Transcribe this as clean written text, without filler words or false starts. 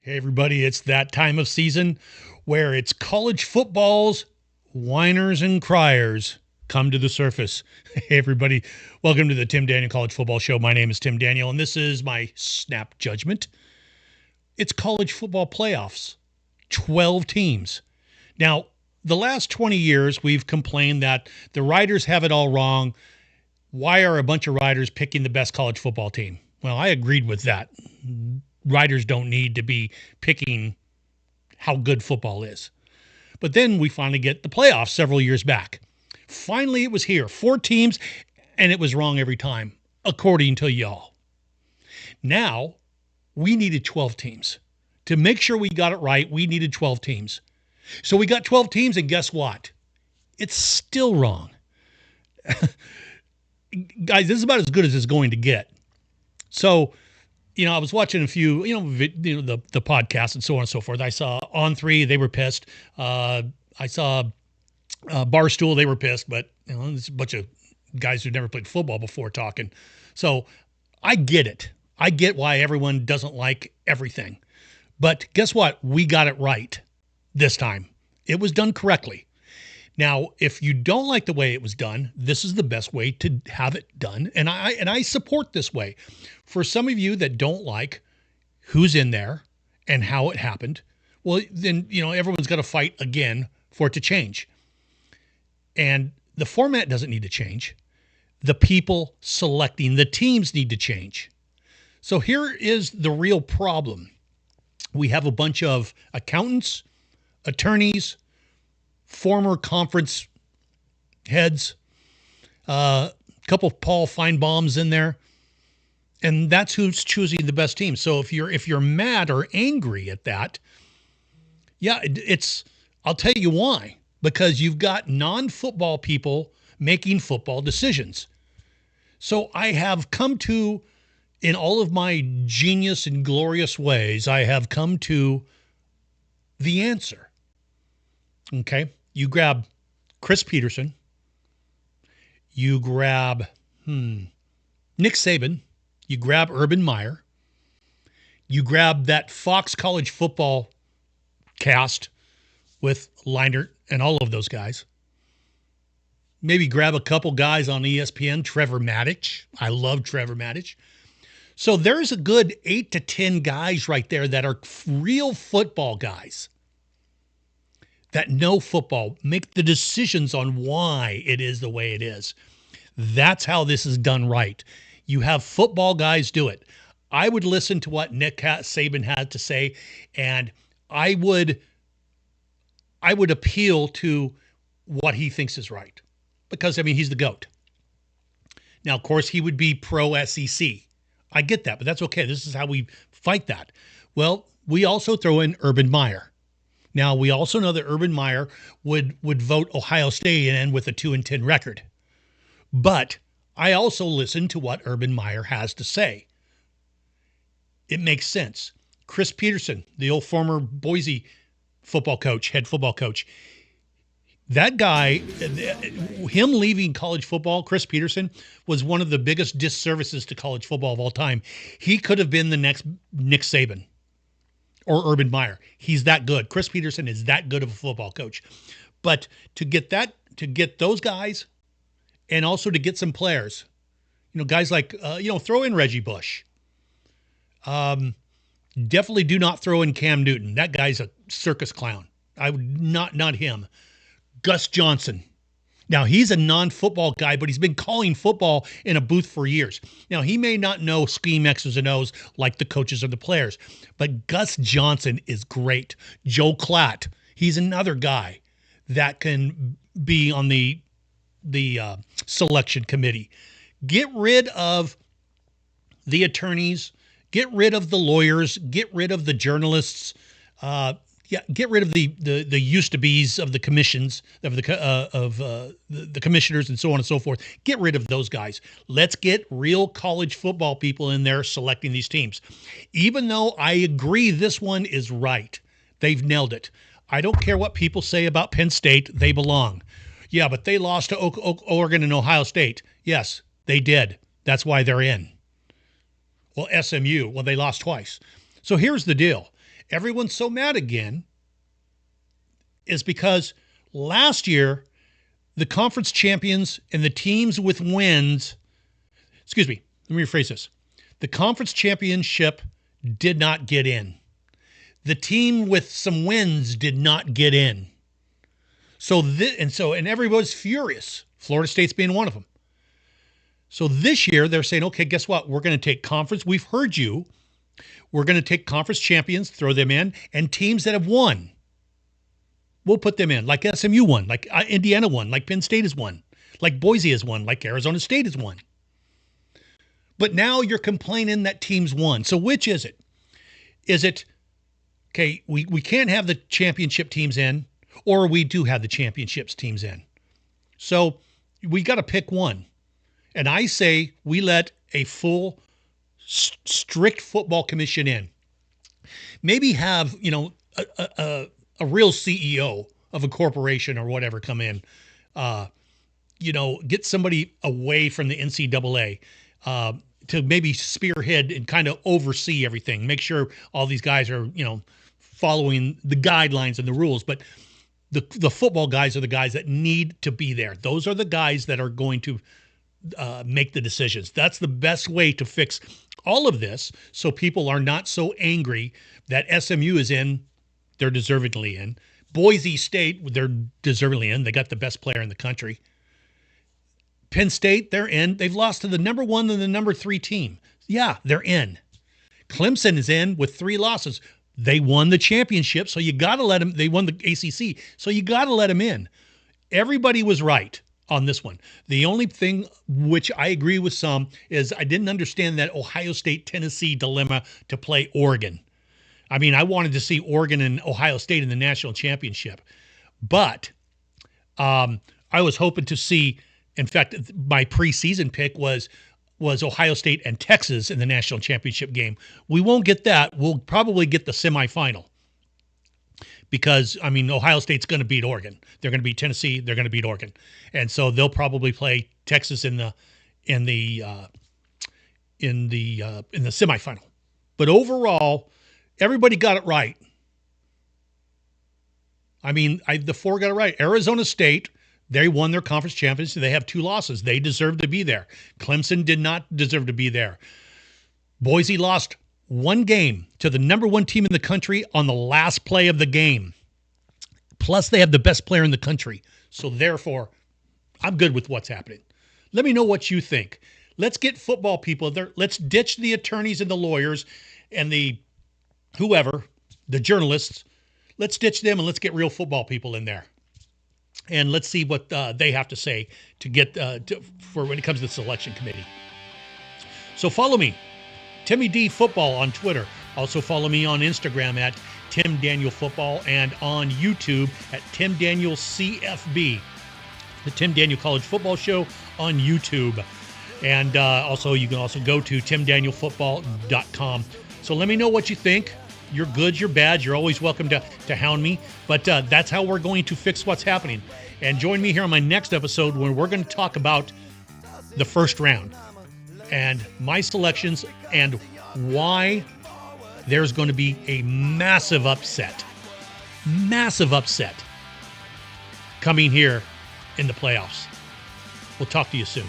Hey, everybody, it's that time of season where it's college football's whiners and criers come to the surface. Hey, everybody, welcome to the Tim Daniel College Football Show. My name is Tim Daniel, and this is my snap judgment. It's college football playoffs, 12 teams. Now, the last 20 years, we've complained that the writers have it all wrong. Why are a bunch of writers picking the best college football team? Well, I agreed with that. Writers don't need to be picking how good football is. But then we finally get the playoffs several years back. Finally, it was here. 4 teams, and it was wrong every time, according to y'all. Now, we needed 12 teams. To make sure we got it right, we needed 12 teams. So we got 12 teams, and guess what? It's still wrong. Guys, this is about as good as it's going to get. So, I was watching a few, the podcasts and so on and so forth. I saw On3, they were pissed. I saw Barstool, they were pissed, but there's a bunch of guys who never played football before talking. So I get it. I get why everyone doesn't like everything. But guess what? We got it right this time. It was done correctly. Now, if you don't like the way it was done, this is the best way to have it done. And I support this way. For some of you that don't like who's in there and how it happened, well, then, everyone's got to fight again for it to change. And the format doesn't need to change. The people selecting the teams need to change. So here is the real problem. We have a bunch of accountants, attorneys, former conference heads, a couple of Paul Feinbaums in there, and that's who's choosing the best team. So if you're mad or angry at that, yeah, I'll tell you why. Because you've got non-football people making football decisions. So I have come to, in all of my genius and glorious ways, I have come to the answer. Okay, you grab Chris Peterson, you grab Nick Saban, you grab Urban Meyer, you grab that Fox College Football cast with Leinart and all of those guys. Maybe grab a couple guys on ESPN, Trevor Maddich. I love Trevor Maddich. So there's a good 8 to 10 guys right there that are real football guys that know football, make the decisions on why it is the way it is. That's how this is done right. You have football guys do it. I would listen to what Nick Saban had to say, and I would appeal to what he thinks is right. Because, he's the GOAT. Now, of course, he would be pro SEC. I get that, but that's okay. This is how we fight that. Well, we also throw in Urban Meyer. Now, we also know that Urban Meyer would vote Ohio State in with a 2-10 record. But I also listen to what Urban Meyer has to say. It makes sense. Chris Peterson, the old former Boise football coach, head football coach, that guy, him leaving college football, Chris Peterson, was one of the biggest disservices to college football of all time. He could have been the next Nick Saban or Urban Meyer. He's that good. Chris Peterson is that good of a football coach. But to get those guys, and also to get some players, guys like, throw in Reggie Bush. Definitely do not throw in Cam Newton. That guy's a circus clown. I would not him. Gus Johnson. Now, he's a non-football guy, but he's been calling football in a booth for years. Now, he may not know scheme X's and O's like the coaches or the players, but Gus Johnson is great. Joe Klatt, he's another guy that can be on the selection committee. Get rid of the attorneys, get rid of the lawyers, get rid of the journalists, get rid of the used to be's of the commissions of the commissioners and so on and so forth. Get rid of those guys. Let's get real college football people in there selecting these teams. Even though I agree this one is right, they've nailed it. I don't care what people say about Penn State; they belong. Yeah, but they lost to Oregon and Ohio State. Yes, they did. That's why they're in. Well, SMU, they lost twice. So here's the deal. everyone's so mad again is because last year, the conference champions and the teams with wins, excuse me, let me rephrase this. The conference championship did not get in. The team with some wins did not get in. And everybody's furious. Florida State's being one of them. So this year they're saying, okay, guess what? We're going to take conference. We've heard you. We're going to take conference champions, throw them in, and teams that have won. We'll put them in, like SMU won, like Indiana won, like Penn State has won, like Boise has won, like Arizona State has won. But now you're complaining that teams won. So which is it? Is it, okay, we can't have the championship teams in, or we do have the championships teams in. So we got to pick one. And I say we let a full, strict football commission in. Maybe have, a real CEO of a corporation or whatever come in. Get somebody away from the NCAA to maybe spearhead and kind of oversee everything. Make sure all these guys are, following the guidelines and the rules. But the football guys are the guys that need to be there. Those are the guys that are going to make the decisions. That's the best way to fix all of this, so people are not so angry that SMU is in. They're deservedly in. Boise State, they're deservedly in. They got the best player in the country. Penn State, they're in. They've lost to the number 1 and the number 3 team. Yeah, they're in. Clemson is in with 3 losses. They won the championship, so you got to let them. They won the ACC, so you got to let them in. Everybody was right on this one. The only thing which I agree with some is I didn't understand that Ohio State-Tennessee dilemma to play Oregon. I mean, I wanted to see Oregon and Ohio State in the national championship. But I was hoping to see, in fact, my preseason pick was Ohio State and Texas in the national championship game. We won't get that. We'll probably get the semifinal. Because, I mean, Ohio State's going to beat Oregon. They're going to beat Tennessee. They're going to beat Oregon. And so they'll probably play Texas in the semifinal. But overall, everybody got it right. I mean, the 4 got it right. Arizona State, they won their conference championship. They have 2 losses. They deserve to be there. Clemson did not deserve to be there. Boise lost 1 game to the number 1 team in the country on the last play of the game. Plus, they have the best player in the country. So therefore, I'm good with what's happening. Let me know what you think. Let's get football people there. Let's ditch the attorneys and the lawyers and the journalists. Let's ditch them and let's get real football people in there. And let's see what they have to say to get for when it comes to the selection committee. So follow me, Timmy D Football on Twitter. Also follow me on Instagram at Tim Daniel Football and on YouTube at Tim Daniel CFB, the Tim Daniel College Football Show on YouTube. And also you can also go to timdanielfootball.com. So let me know what you think. Your goods, your bads, you're always welcome to hound me. But that's how we're going to fix what's happening. And join me here on my next episode when we're going to talk about the first round and my selections and why there's going to be a massive upset coming here in the playoffs. We'll talk to you soon.